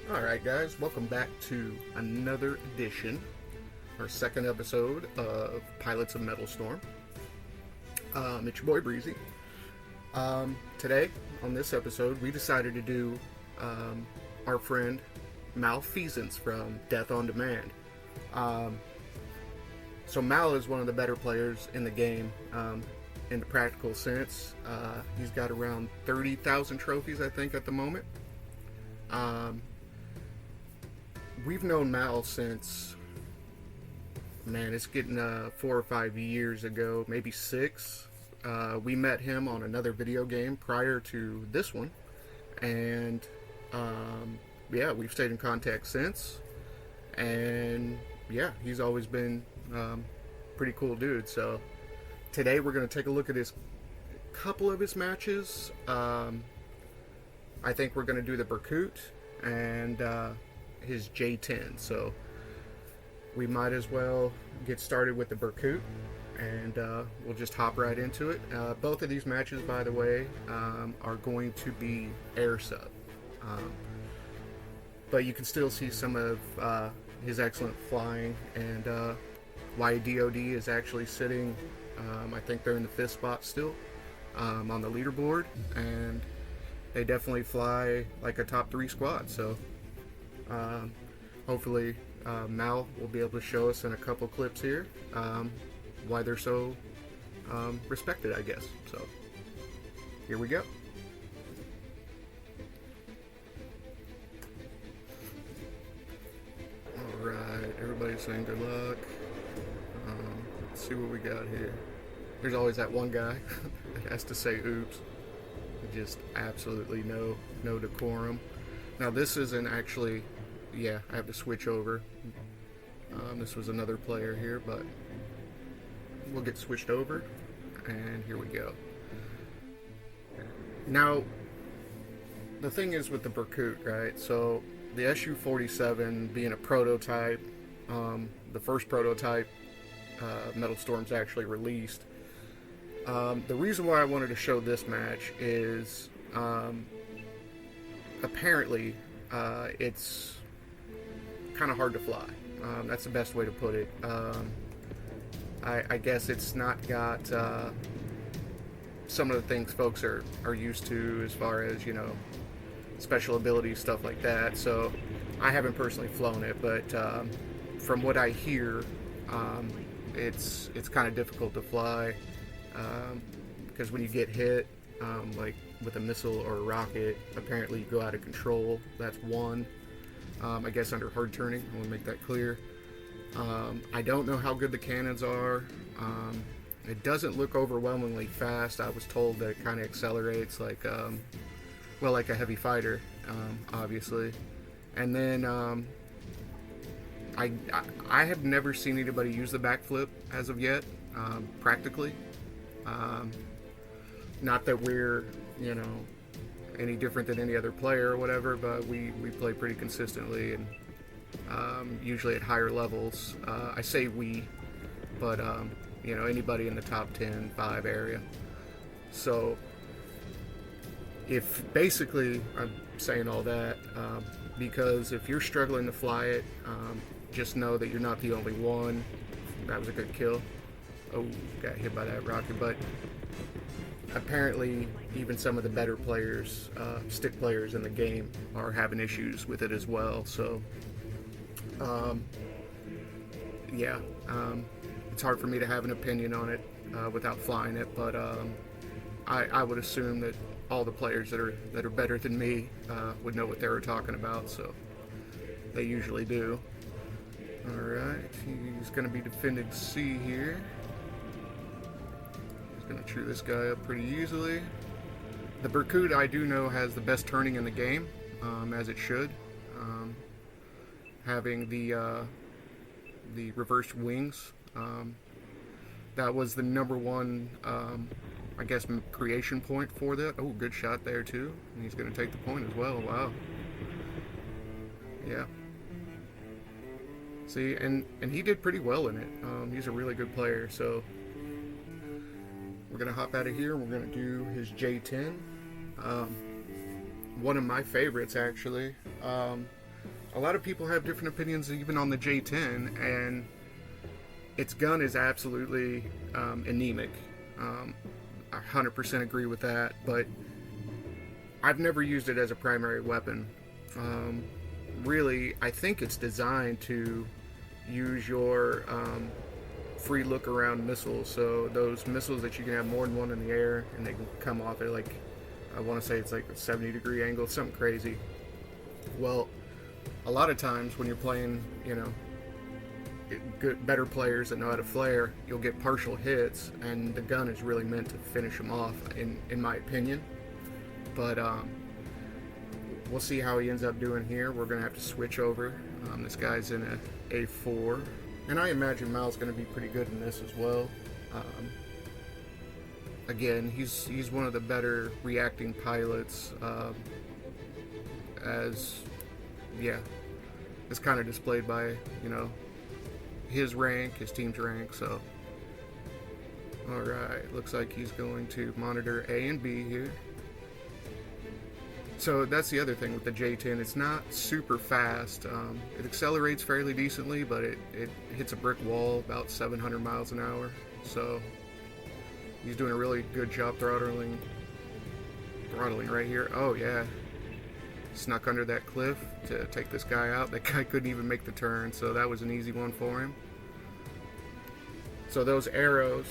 Alright guys, welcome back to another edition, our second episode of Pilots of Metalstorm. It's your boy Breezy. Today, on this episode, we decided to do our friend Malfeasance from Death on Demand. So Mal is one of the better players in the game, in the practical sense. He's got around 30,000 trophies, I think, at the moment. We've known Mal since, man, it's getting 4 or 5 years ago, maybe 6. We met him on another video game prior to this one, and yeah, we've stayed in contact since. And yeah, he's always been pretty cool dude. So today we're going to take a look at his couple of his matches. I think we're going to do the Berkut and his J10. So we might as well get started with the Berkut, and we'll just hop right into it. Both of these matches, by the way, are going to be air sub, but you can still see some of his excellent flying, and YDOD is actually sitting, I think they're in the 5th spot still, on the leaderboard, and they definitely fly like a top 3 squad. So hopefully Mal will be able to show us in a couple clips here why they're so respected, I guess. So here we go. Alright, everybody's saying good luck. Let's see what we got here. There's always that one guy that has to say oops. Just absolutely no decorum. Now this isn't actually, yeah, I have to switch over. This was another player here, but we'll get switched over, and here we go. Now, the thing is with the Berkut, right? So the SU-47 being a prototype, the first prototype Metalstorm's actually released. The reason why I wanted to show this match is apparently it's kind of hard to fly. That's the best way to put it. I guess it's not got some of the things folks are used to as far as, you know, special abilities, stuff like that. So I haven't personally flown it, but from what I hear, it's kind of difficult to fly, because when you get hit, like with a missile or a rocket, apparently you go out of control. That's one. I guess under hard turning, I want to make that clear. I don't know how good the cannons are. It doesn't look overwhelmingly fast. I was told that it kind of accelerates like, well, like a heavy fighter, obviously. And then I have never seen anybody use the backflip as of yet, practically. Not that we're, you know, any different than any other player or whatever, but we play pretty consistently, and usually at higher levels. I say we, but you know, anybody in the top 10, 5 area. So if basically I'm saying all that because if you're struggling to fly it, just know that you're not the only one. That was a good kill. Oh, got hit by that rocket, but apparently even some of the better players, stick players in the game, are having issues with it as well. So yeah, it's hard for me to have an opinion on it without flying it, but I would assume that all the players that are better than me would know what they were talking about, so they usually do. Alright, he's going to be defending C here. Going to chew this guy up pretty easily. The Berkut, I do know, has the best turning in the game, as it should. Having the reversed wings, that was the #1, I guess, creation point for that. Oh, good shot there too. And he's going to take the point as well. Wow. Yeah. See, and he did pretty well in it. He's a really good player, so we're going to hop out of here and we're going to do his J10. One of my favorites, actually. a lot of people have different opinions even on the J10, and its gun is absolutely anemic. I 100% agree with that, but I've never used it as a primary weapon. Really, I think it's designed to use your free look around missiles. So those missiles that you can have more than one in the air and they can come off at like, I want to say it's like a 70-degree angle, something crazy. Well, a lot of times when you're playing, you know, better players that know how to flare, you'll get partial hits, and the gun is really meant to finish them off, in my opinion. But we'll see how he ends up doing here. We're going to have to switch over. This guy's in a A4, and I imagine Mal's going to be pretty good in this as well. Again, he's one of the better reacting pilots, as it's kind of displayed by, you know, his rank, his team's rank. So alright, looks like he's going to monitor A and B here. So that's the other thing with the J10, it's not super fast. It accelerates fairly decently, but it hits a brick wall about 700 miles an hour. So he's doing a really good job throttling right here. Oh yeah, snuck under that cliff to take this guy out. That guy couldn't even make the turn, so that was an easy one for him. So those arrows,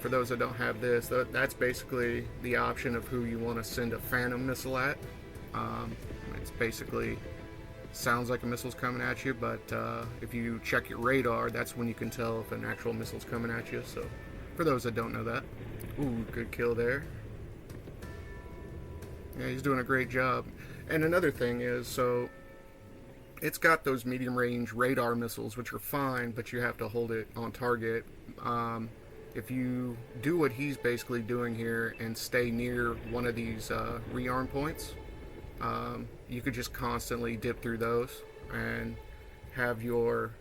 for those that don't have this, that's basically the option of who you want to send a phantom missile at. It's basically sounds like a missile's coming at you, but if you check your radar, that's when you can tell if an actual missile's coming at you. So for those that don't know that. Ooh, good kill there. Yeah, he's doing a great job. And another thing is, so it's got those medium range radar missiles, which are fine, but you have to hold it on target. If you do what he's basically doing here and stay near one of these rearm points, you could just constantly dip through those and have your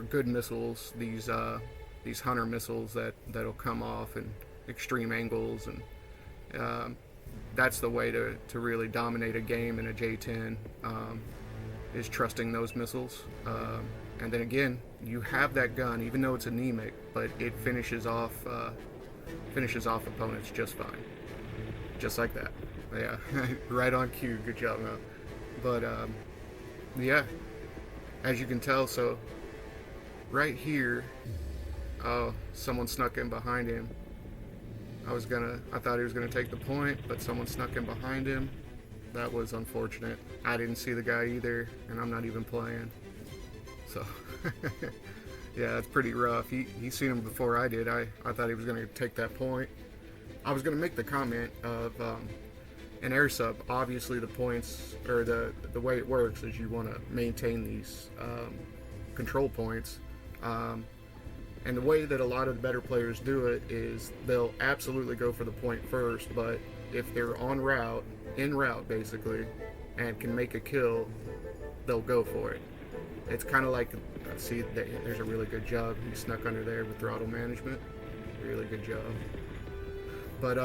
good missiles, these hunter missiles that'll come off in extreme angles, and that's the way to really dominate a game in a J10, is trusting those missiles. And then again, you have that gun, even though it's anemic, but it finishes off opponents just fine, just like that. Yeah, right on cue. Good job, man. But yeah, as you can tell, so right here, oh, someone snuck in behind him. I thought he was gonna take the point, but someone snuck in behind him. That was unfortunate. I didn't see the guy either, and I'm not even playing. So, yeah, that's pretty rough. He seen him before I did. I thought he was gonna take that point. I was gonna make the comment of an air sub. Obviously, the points, or the way it works is you want to maintain these control points. And the way that a lot of the better players do it is they'll absolutely go for the point first, but if they're en route basically, and can make a kill, they'll go for it. It's kind of like, see, there's a really good job. He snuck under there with throttle management. Really good job. But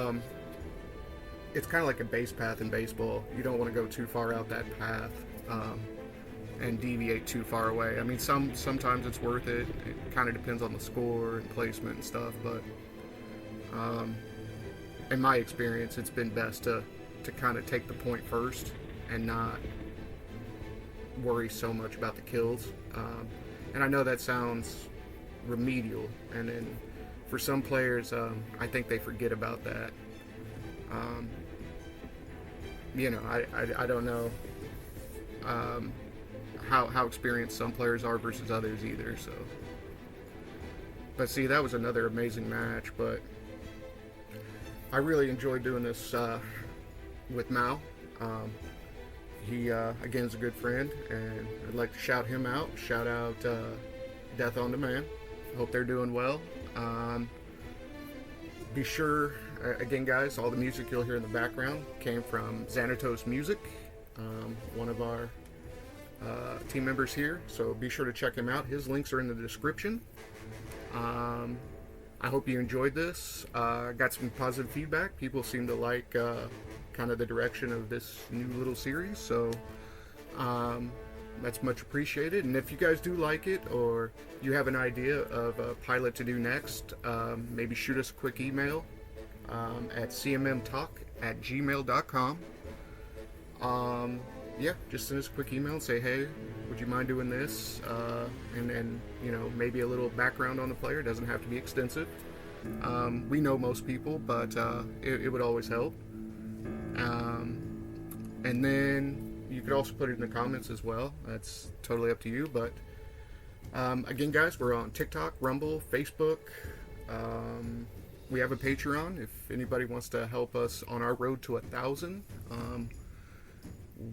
it's kind of like a base path in baseball. You don't want to go too far out that path. And deviate too far away. I mean, sometimes it's worth it. It kind of depends on the score and placement and stuff, but in my experience, it's been best to kind of take the point first and not worry so much about the kills. And I know that sounds remedial, and then for some players, I think they forget about that. You know, I don't know how experienced some players are versus others either. So, but see, that was another amazing match. But I really enjoyed doing this with Mal. He again is a good friend, and I'd like to shout him out. Shout out Death on Demand. Hope they're doing well. Be sure, again, guys, all the music you'll hear in the background came from Xanatos Music, one of our team members here, so be sure to check him out. His links are in the description. I hope you enjoyed this. Got some positive feedback. People seem to like kind of the direction of this new little series, so That's much appreciated. And if you guys do like it, or you have an idea of a pilot to do next, maybe shoot us a quick email at cmmtalk@gmail.com. Yeah, just send us a quick email and say, hey, would you mind doing this? And then, you know, maybe a little background on the player. It doesn't have to be extensive. We know most people, but it would always help. And then you could also put it in the comments as well. That's totally up to you. But again, guys, we're on TikTok, Rumble, Facebook. We have a Patreon if anybody wants to help us on our road to 1,000.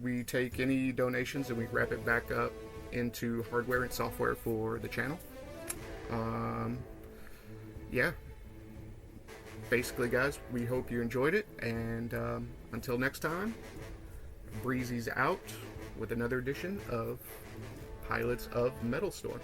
We take any donations and we wrap it back up into hardware and software for the channel. Yeah. Basically, guys, we hope you enjoyed it. And until next time, Breezy's out with another edition of Pilots of Metalstorm.